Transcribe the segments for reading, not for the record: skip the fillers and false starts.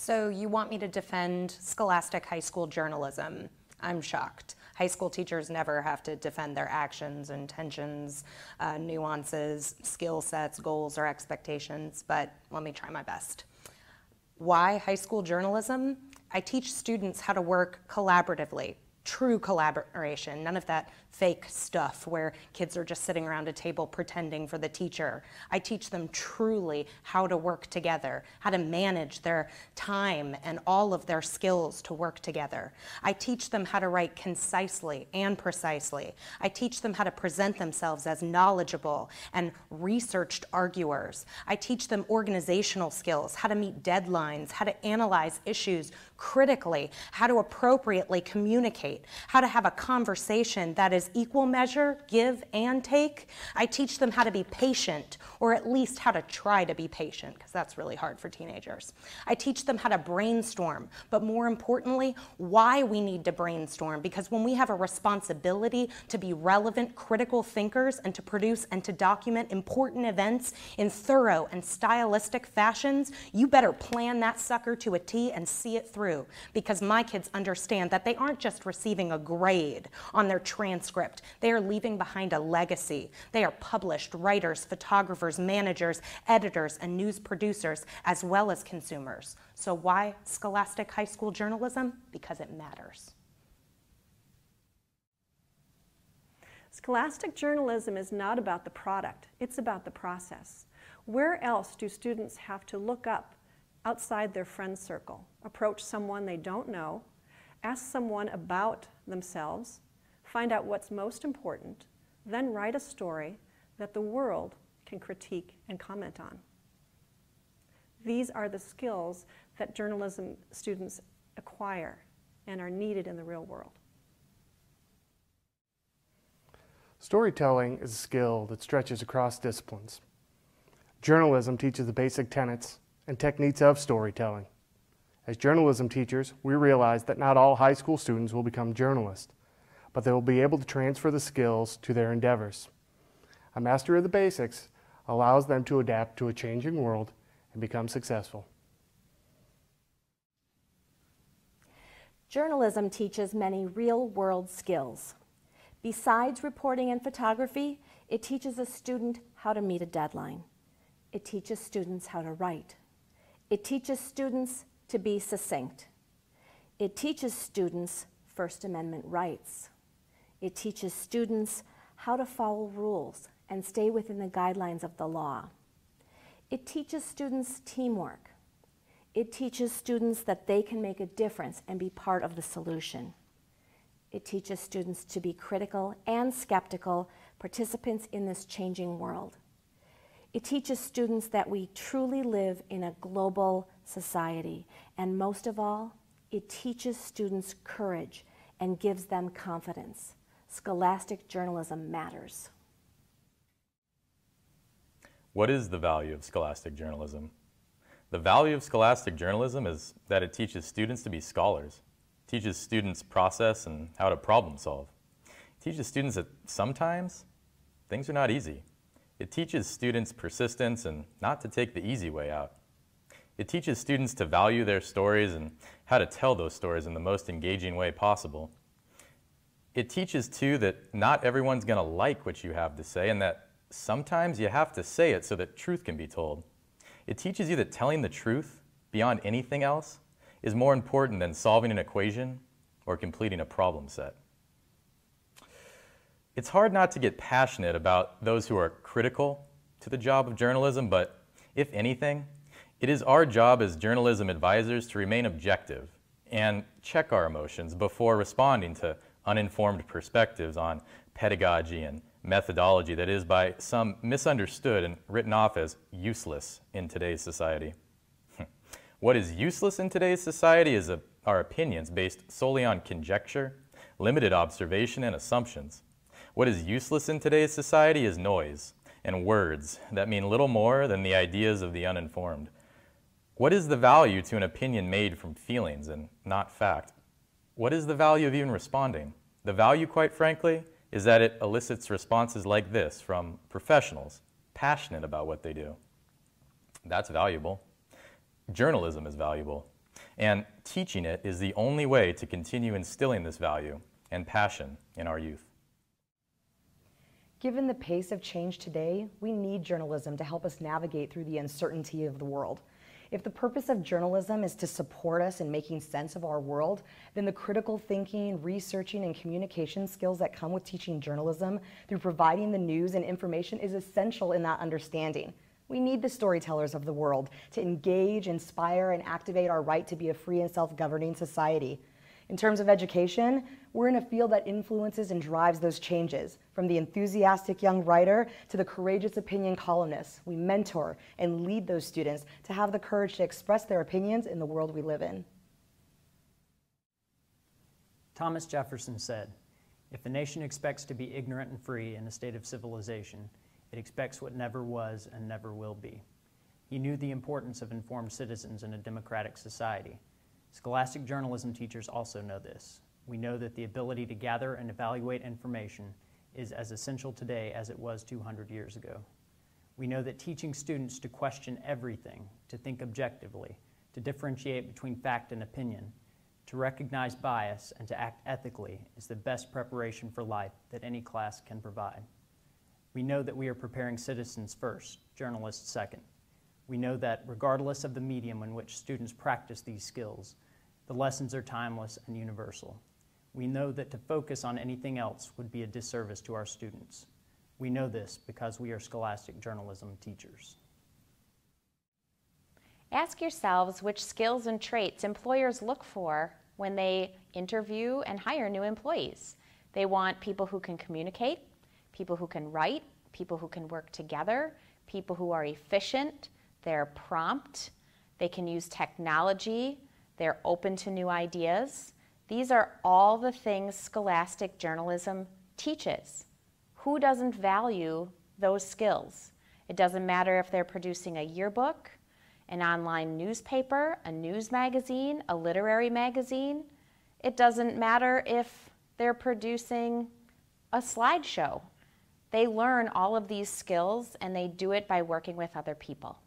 So you want me to defend Scholastic high school journalism? I'm shocked. High school teachers never have to defend their actions, intentions, nuances, skill sets, goals, or expectations, but let me try my best. Why high school journalism? I teach students how to work collaboratively, true collaboration, none of that fake stuff where kids are just sitting around a table pretending for the teacher. I teach them truly how to work together, how to manage their time and all of their skills to work together. I teach them how to write concisely and precisely. I teach them how to present themselves as knowledgeable and researched arguers. I teach them organizational skills, how to meet deadlines, how to analyze issues critically, how to appropriately communicate, how to have a conversation that is equal measure, give and take. I teach them how to be patient, or at least how to try to be patient, because that's really hard for teenagers. I teach them how to brainstorm, but more importantly, why we need to brainstorm, because when we have a responsibility to be relevant, critical thinkers and to produce and to document important events in thorough and stylistic fashions, you better plan that sucker to a T and see it through, because my kids understand that they aren't just receiving a grade on their transcript. They are leaving behind a legacy. They are published writers, photographers, managers, editors, and news producers, as well as consumers. So why Scholastic high school journalism? Because it matters. Scholastic journalism is not about the product, it's about the process. Where else do students have to look up outside their friend circle, approach someone they don't know, ask someone about themselves, find out what's most important, then write a story that the world can critique and comment on? These are the skills that journalism students acquire and are needed in the real world. Storytelling is a skill that stretches across disciplines. Journalism teaches the basic tenets and techniques of storytelling. As journalism teachers, we realize that not all high school students will become journalists, but they will be able to transfer the skills to their endeavors. A mastery of the basics allows them to adapt to a changing world and become successful. Journalism teaches many real-world skills. Besides reporting and photography, it teaches a student how to meet a deadline. It teaches students how to write. It teaches students to be succinct. It teaches students First Amendment rights. It teaches students how to follow rules and stay within the guidelines of the law. It teaches students teamwork. It teaches students that they can make a difference and be part of the solution. It teaches students to be critical and skeptical participants in this changing world. It teaches students that we truly live in a global society, and most of all, it teaches students courage and gives them confidence. Scholastic journalism matters. What is the value of scholastic journalism? The value of scholastic journalism is that it teaches students to be scholars. It teaches students process and how to problem solve. It teaches students that sometimes things are not easy. It teaches students persistence and not to take the easy way out. It teaches students to value their stories and how to tell those stories in the most engaging way possible. It teaches, too, that not everyone's going to like what you have to say and that sometimes you have to say it so that truth can be told. It teaches you that telling the truth, beyond anything else, is more important than solving an equation or completing a problem set. It's hard not to get passionate about those who are critical to the job of journalism, but if anything, it is our job as journalism advisors to remain objective and check our emotions before responding to uninformed perspectives on pedagogy and methodology that is by some misunderstood and written off as useless in today's society. What is useless in today's society is our opinions based solely on conjecture, limited observation, and assumptions. What is useless in today's society is noise and words that mean little more than the ideas of the uninformed. What is the value to an opinion made from feelings and not fact? What is the value of even responding? The value, quite frankly, is that it elicits responses like this from professionals, passionate about what they do. That's valuable. Journalism is valuable. And teaching it is the only way to continue instilling this value and passion in our youth. Given the pace of change today, we need journalism to help us navigate through the uncertainty of the world. If the purpose of journalism is to support us in making sense of our world, then the critical thinking, researching, and communication skills that come with teaching journalism through providing the news and information is essential in that understanding. We need the storytellers of the world to engage, inspire, and activate our right to be a free and self-governing society. In terms of education, we're in a field that influences and drives those changes. From the enthusiastic young writer to the courageous opinion columnist, we mentor and lead those students to have the courage to express their opinions in the world we live in. Thomas Jefferson said, "If a nation expects to be ignorant and free in a state of civilization, it expects what never was and never will be." He knew the importance of informed citizens in a democratic society. Scholastic journalism teachers also know this. We know that the ability to gather and evaluate information is as essential today as it was 200 years ago. We know that teaching students to question everything, to think objectively, to differentiate between fact and opinion, to recognize bias, and to act ethically is the best preparation for life that any class can provide. We know that we are preparing citizens first, journalists second. We know that regardless of the medium in which students practice these skills, the lessons are timeless and universal. We know that to focus on anything else would be a disservice to our students. We know this because we are Scholastic journalism teachers. Ask yourselves which skills and traits employers look for when they interview and hire new employees. They want people who can communicate, people who can write, people who can work together, people who are efficient, they're prompt, they can use technology, they're open to new ideas. These are all the things Scholastic journalism teaches. Who doesn't value those skills? It doesn't matter if they're producing a yearbook, an online newspaper, a news magazine, a literary magazine. It doesn't matter if they're producing a slideshow. They learn all of these skills and they do it by working with other people.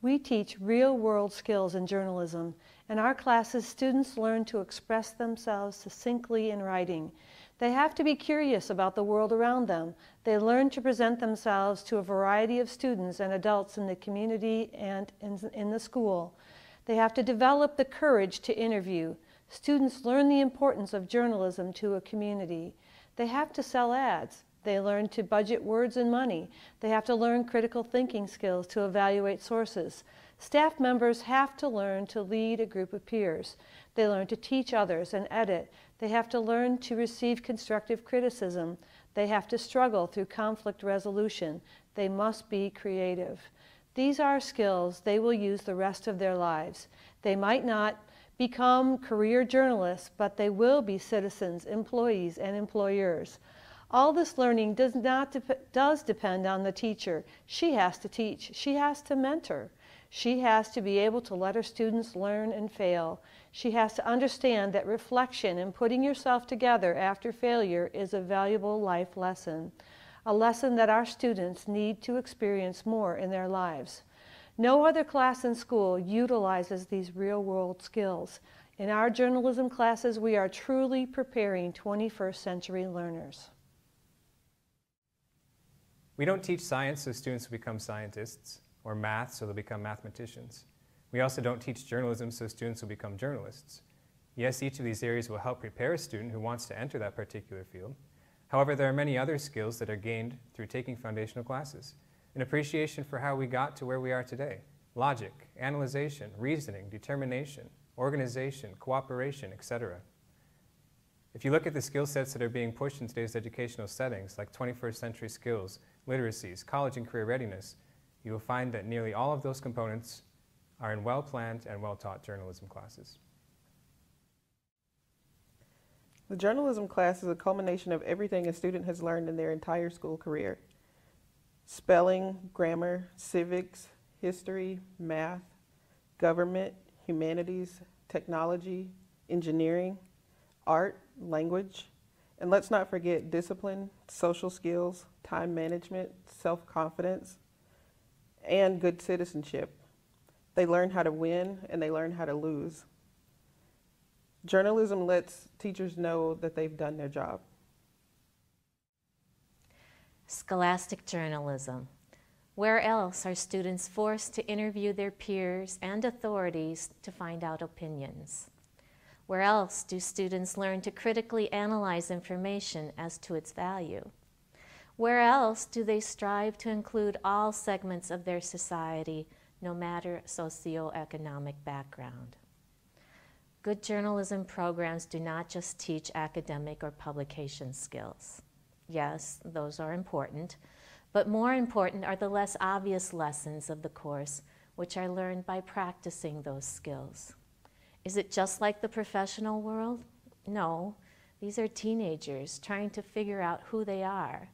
We teach real-world skills in journalism. In our classes, students learn to express themselves succinctly in writing. They have to be curious about the world around them. They learn to present themselves to a variety of students and adults in the community and in the school. They have to develop the courage to interview. Students learn the importance of journalism to a community. They have to sell ads. They learn to budget words and money. They have to learn critical thinking skills to evaluate sources. Staff members have to learn to lead a group of peers. They learn to teach others and edit. They have to learn to receive constructive criticism. They have to struggle through conflict resolution. They must be creative. These are skills they will use the rest of their lives. They might not become career journalists, but they will be citizens, employees, and employers. All this learning does depend on the teacher. She has to teach. She has to mentor. She has to be able to let her students learn and fail. She has to understand that reflection and putting yourself together after failure is a valuable life lesson, a lesson that our students need to experience more in their lives. No other class in school utilizes these real-world skills. In our journalism classes, we are truly preparing 21st century learners. We don't teach science so students will become scientists, or math so they'll become mathematicians. We also don't teach journalism so students will become journalists. Yes, each of these areas will help prepare a student who wants to enter that particular field. However, there are many other skills that are gained through taking foundational classes. An appreciation for how we got to where we are today. Logic, analyzation, reasoning, determination, organization, cooperation, etc. If you look at the skill sets that are being pushed in today's educational settings, like 21st century skills, literacies, college and career readiness, you will find that nearly all of those components are in well-planned and well-taught journalism classes. The journalism class is a culmination of everything a student has learned in their entire school career. Spelling, grammar, civics, history, math, government, humanities, technology, engineering, art, language, and let's not forget discipline, social skills, time management, self-confidence, and good citizenship. They learn how to win and they learn how to lose. Journalism lets teachers know that they've done their job. Scholastic journalism. Where else are students forced to interview their peers and authorities to find out opinions? Where else do students learn to critically analyze information as to its value? Where else do they strive to include all segments of their society, no matter socioeconomic background? Good journalism programs do not just teach academic or publication skills. Yes, those are important, but more important are the less obvious lessons of the course, which are learned by practicing those skills. Is it just like the professional world? No, these are teenagers trying to figure out who they are.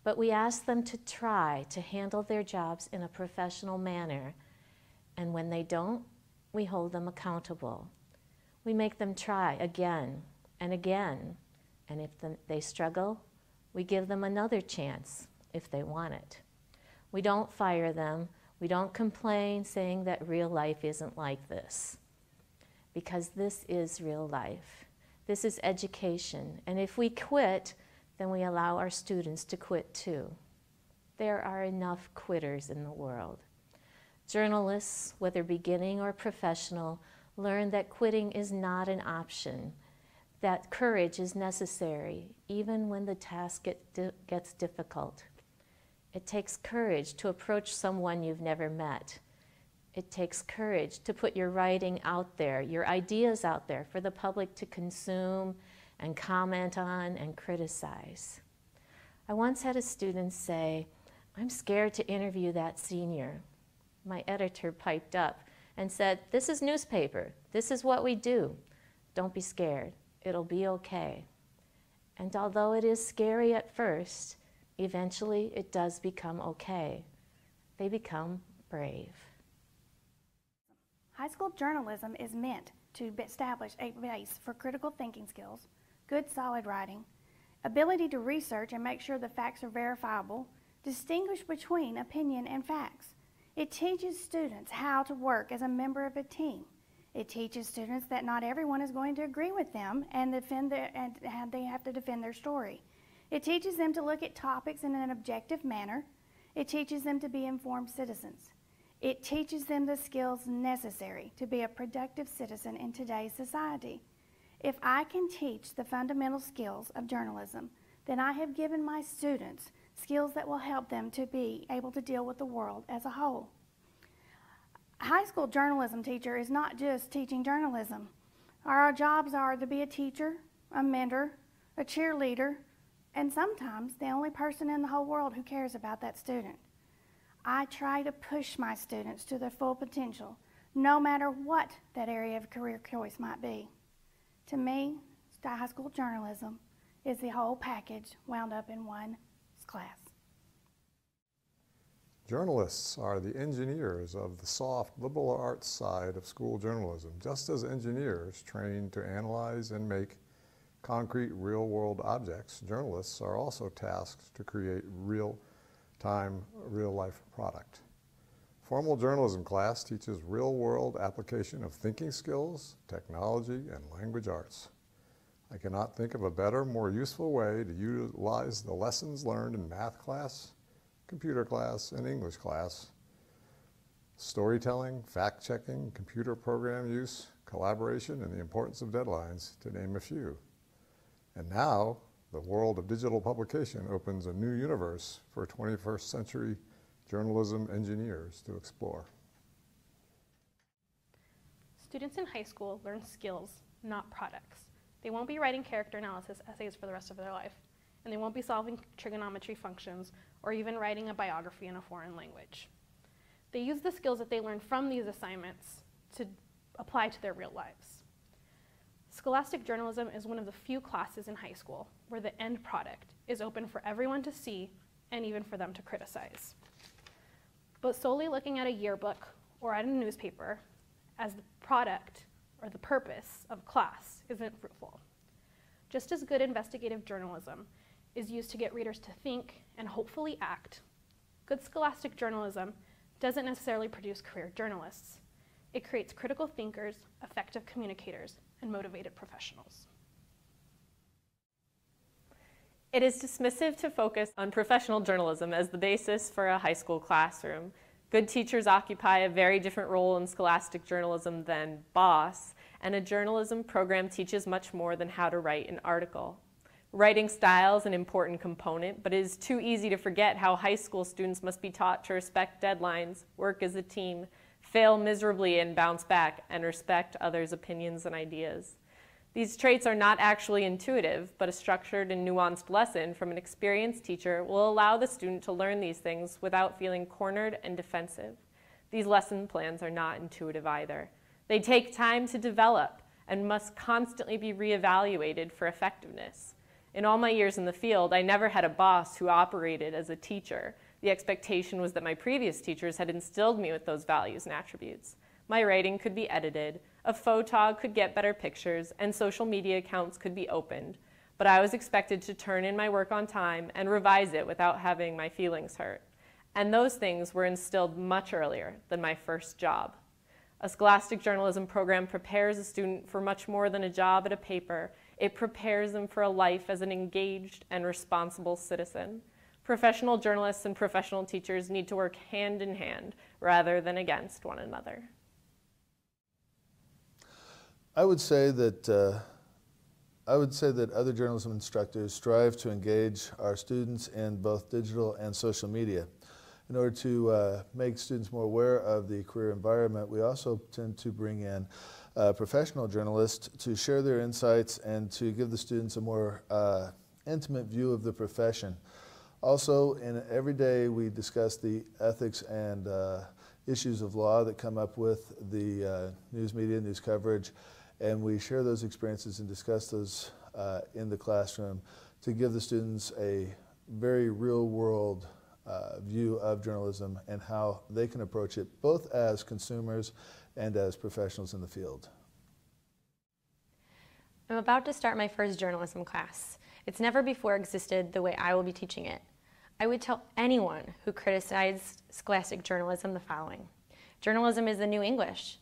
But we ask them to try to handle their jobs in a professional manner, and when they don't, we hold them accountable. We make them try again and again, and if they struggle, we give them another chance if they want it. We don't fire them. We don't complain saying that real life isn't like this, because this is real life. This is education, and if we quit, then we allow our students to quit too. There are enough quitters in the world. Journalists, whether beginning or professional, learn that quitting is not an option, that courage is necessary, even when the task gets difficult. It takes courage to approach someone you've never met. It takes courage to put your writing out there, your ideas out there for the public to consume and comment on and criticize. I once had a student say, "I'm scared to interview that senior." My editor piped up and said, "This is newspaper. This is what we do. Don't be scared. It'll be okay." And although it is scary at first, eventually it does become okay. They become brave. High school journalism is meant to establish a base for critical thinking skills, good solid writing, ability to research and make sure the facts are verifiable, distinguish between opinion and facts. It teaches students how to work as a member of a team. It teaches students that not everyone is going to agree with them and how they have to defend their story. It teaches them to look at topics in an objective manner. It teaches them to be informed citizens. It teaches them the skills necessary to be a productive citizen in today's society. If I can teach the fundamental skills of journalism, then I have given my students skills that will help them to be able to deal with the world as a whole. A high school journalism teacher is not just teaching journalism. Our jobs are to be a teacher, a mentor, a cheerleader, and sometimes the only person in the whole world who cares about that student. I try to push my students to their full potential, no matter what that area of career choice might be. To me, high school journalism is the whole package wound up in one class. Journalists are the engineers of the soft liberal arts side of school journalism, just as engineers trained to analyze and make concrete real-world objects. Journalists are also tasked to create real-time, real-life product. Formal journalism class teaches real-world application of thinking skills, technology, and language arts. I cannot think of a better, more useful way to utilize the lessons learned in math class, computer class, and English class. Storytelling, fact-checking, computer program use, collaboration, and the importance of deadlines, to name a few. And now, the world of digital publication opens a new universe for 21st century journalism engineers to explore. Students in high school learn skills, not products. They won't be writing character analysis essays for the rest of their life, and they won't be solving trigonometry functions or even writing a biography in a foreign language. They use the skills that they learn from these assignments to apply to their real lives. Scholastic journalism is one of the few classes in high school where the end product is open for everyone to see and even for them to criticize. But solely looking at a yearbook or at a newspaper as the product or the purpose of class isn't fruitful. Just as good investigative journalism is used to get readers to think and hopefully act, good scholastic journalism doesn't necessarily produce career journalists. It creates critical thinkers, effective communicators, and motivated professionals. It is dismissive to focus on professional journalism as the basis for a high school classroom. Good teachers occupy a very different role in scholastic journalism than boss, and a journalism program teaches much more than how to write an article. Writing style is an important component, but it is too easy to forget how high school students must be taught to respect deadlines, work as a team, fail miserably and bounce back, and respect others' opinions and ideas. These traits are not actually intuitive, but a structured and nuanced lesson from an experienced teacher will allow the student to learn these things without feeling cornered and defensive. These lesson plans are not intuitive either. They take time to develop and must constantly be reevaluated for effectiveness. In all my years in the field, I never had a boss who operated as a teacher. The expectation was that my previous teachers had instilled me with those values and attributes. My writing could be edited, a photog could get better pictures, and social media accounts could be opened. But I was expected to turn in my work on time and revise it without having my feelings hurt. And those things were instilled much earlier than my first job. A scholastic journalism program prepares a student for much more than a job at a paper. It prepares them for a life as an engaged and responsible citizen. Professional journalists and professional teachers need to work hand in hand rather than against one another. I would say that other journalism instructors strive to engage our students in both digital and social media. In order to make students more aware of the career environment, we also tend to bring in professional journalists to share their insights and to give the students a more intimate view of the profession. Also, every day we discuss the ethics and issues of law that come up with the news media, news coverage, and we share those experiences and discuss those in the classroom to give the students a very real-world view of journalism and how they can approach it both as consumers and as professionals in the field. I'm about to start my first journalism class. It's never before existed the way I will be teaching it. I would tell anyone who criticized scholastic journalism the following. Journalism is the new English.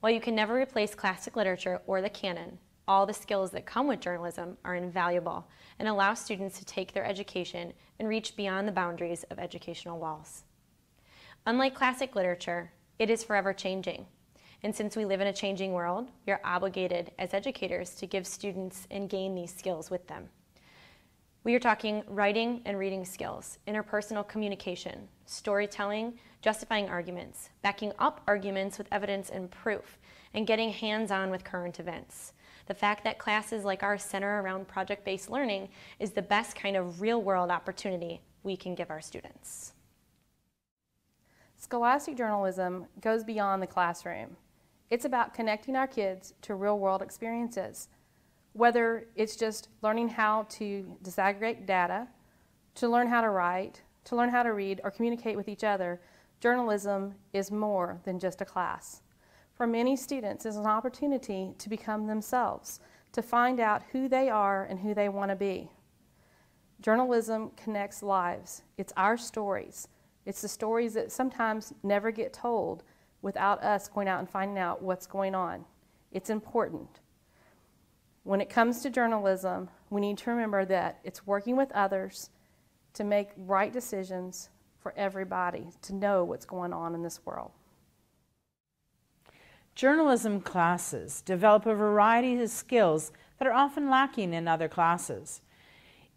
While you can never replace classic literature or the canon, all the skills that come with journalism are invaluable and allow students to take their education and reach beyond the boundaries of educational walls. Unlike classic literature, it is forever changing. And since we live in a changing world, we are obligated as educators to give students and gain these skills with them. We are talking writing and reading skills, interpersonal communication, storytelling, justifying arguments, backing up arguments with evidence and proof, and getting hands-on with current events. The fact that classes like ours center around project-based learning is the best kind of real-world opportunity we can give our students. Scholastic journalism goes beyond the classroom. It's about connecting our kids to real-world experiences. Whether it's just learning how to disaggregate data, to learn how to write, to learn how to read or communicate with each other, journalism is more than just a class. For many students, it's an opportunity to become themselves, to find out who they are and who they want to be. Journalism connects lives. It's our stories. It's the stories that sometimes never get told without us going out and finding out what's going on. It's important. When it comes to journalism, we need to remember that it's working with others to make right decisions for everybody to know what's going on in this world. Journalism classes develop a variety of skills that are often lacking in other classes.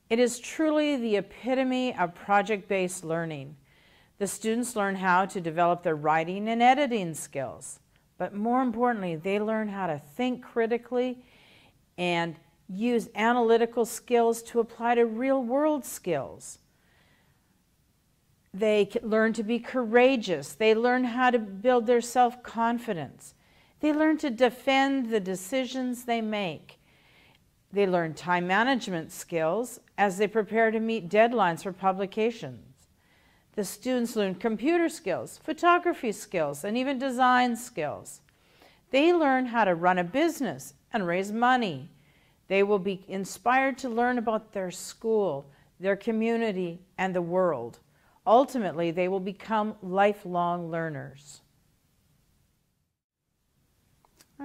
It is truly the epitome of project-based learning. The students learn how to develop their writing and editing skills, but more importantly, they learn how to think critically and use analytical skills to apply to real-world skills. They learn to be courageous. They learn how to build their self-confidence. They learn to defend the decisions they make. They learn time management skills as they prepare to meet deadlines for publications. The students learn computer skills, photography skills, and even design skills. They learn how to run a business and raise money. They will be inspired to learn about their school, their community, and the world. Ultimately, they will become lifelong learners.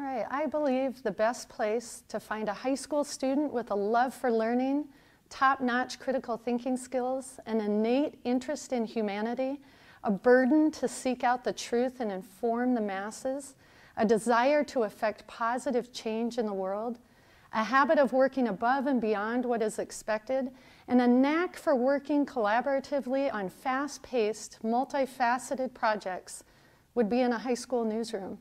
All right, I believe the best place to find a high school student with a love for learning, top-notch critical thinking skills, an innate interest in humanity, a burden to seek out the truth and inform the masses, a desire to effect positive change in the world, a habit of working above and beyond what is expected, and a knack for working collaboratively on fast-paced, multifaceted projects would be in a high school newsroom.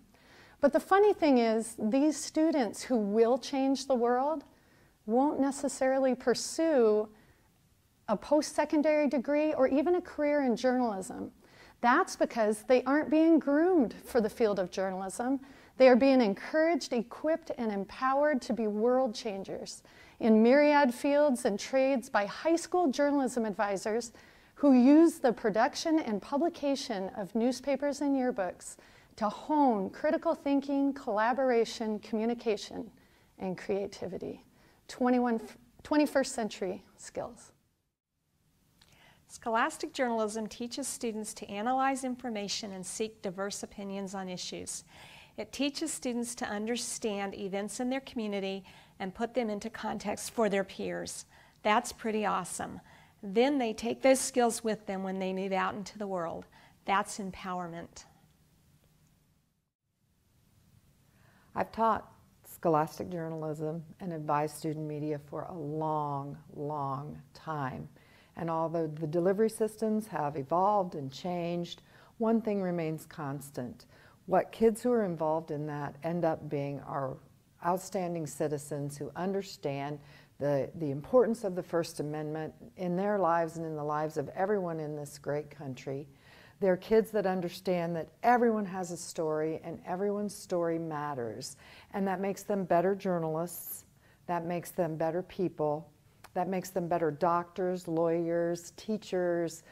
But the funny thing is, these students who will change the world won't necessarily pursue a post-secondary degree or even a career in journalism. That's because they aren't being groomed for the field of journalism. They are being encouraged, equipped, and empowered to be world changers in myriad fields and trades by high school journalism advisors who use the production and publication of newspapers and yearbooks to hone critical thinking, collaboration, communication, and creativity. 21st century skills. Scholastic journalism teaches students to analyze information and seek diverse opinions on issues. It teaches students to understand events in their community and put them into context for their peers. That's pretty awesome. Then they take those skills with them when they move out into the world. That's empowerment. I've taught scholastic journalism and advised student media for a long, long time. And although the delivery systems have evolved and changed, one thing remains constant. What kids who are involved in that end up being are outstanding citizens who understand the importance of the First Amendment in their lives and in the lives of everyone in this great country. They're kids that understand that everyone has a story and everyone's story matters. And that makes them better journalists, that makes them better people, that makes them better doctors, lawyers, teachers,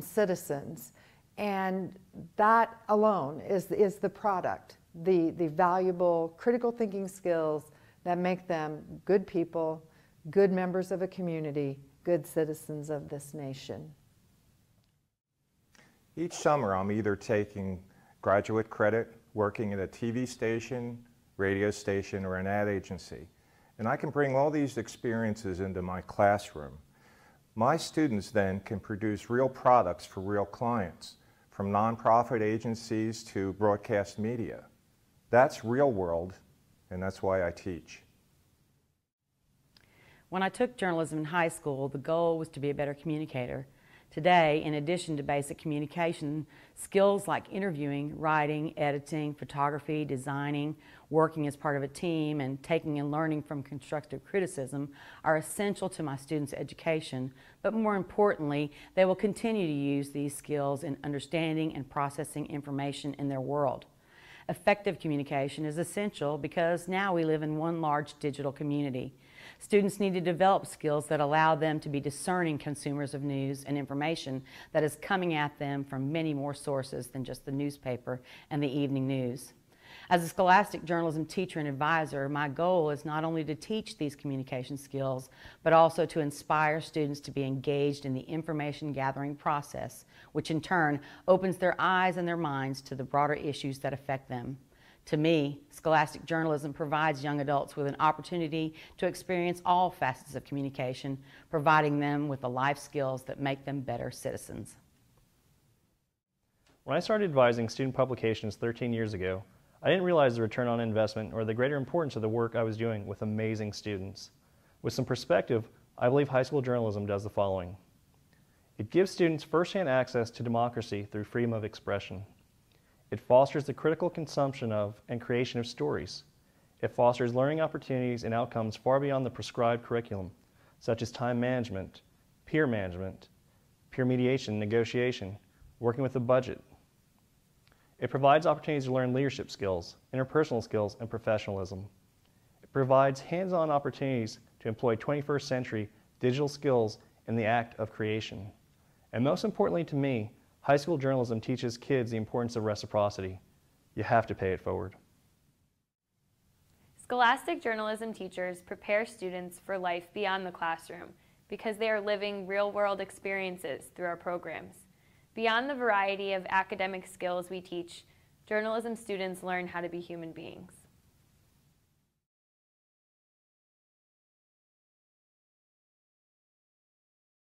citizens. And that alone is the product, the valuable critical thinking skills that make them good people, good members of a community, good citizens of this nation. Each summer I'm either taking graduate credit, working at a TV station, radio station, or an ad agency. And I can bring all these experiences into my classroom. My students then can produce real products for real clients, from nonprofit agencies to broadcast media. That's real world, and that's why I teach. When I took journalism in high school, the goal was to be a better communicator. Today, in addition to basic communication, skills like interviewing, writing, editing, photography, designing, working as part of a team, and taking and learning from constructive criticism are essential to my students' education, but more importantly, they will continue to use these skills in understanding and processing information in their world. Effective communication is essential because now we live in one large digital community. Students need to develop skills that allow them to be discerning consumers of news and information that is coming at them from many more sources than just the newspaper and the evening news. As a scholastic journalism teacher and advisor, my goal is not only to teach these communication skills, but also to inspire students to be engaged in the information gathering process, which in turn opens their eyes and their minds to the broader issues that affect them. To me, scholastic journalism provides young adults with an opportunity to experience all facets of communication, providing them with the life skills that make them better citizens. When I started advising student publications 13 years ago, I didn't realize the return on investment or the greater importance of the work I was doing with amazing students. With some perspective, I believe high school journalism does the following. It gives students firsthand access to democracy through freedom of expression. It fosters the critical consumption of and creation of stories. It fosters learning opportunities and outcomes far beyond the prescribed curriculum, such as time management, peer mediation, negotiation, working with the budget. It provides opportunities to learn leadership skills, interpersonal skills, and professionalism. It provides hands-on opportunities to employ 21st century digital skills in the act of creation. And most importantly to me, high school journalism teaches kids the importance of reciprocity. You have to pay it forward. Scholastic journalism teachers prepare students for life beyond the classroom because they are living real-world experiences through our programs. Beyond the variety of academic skills we teach, journalism students learn how to be human beings.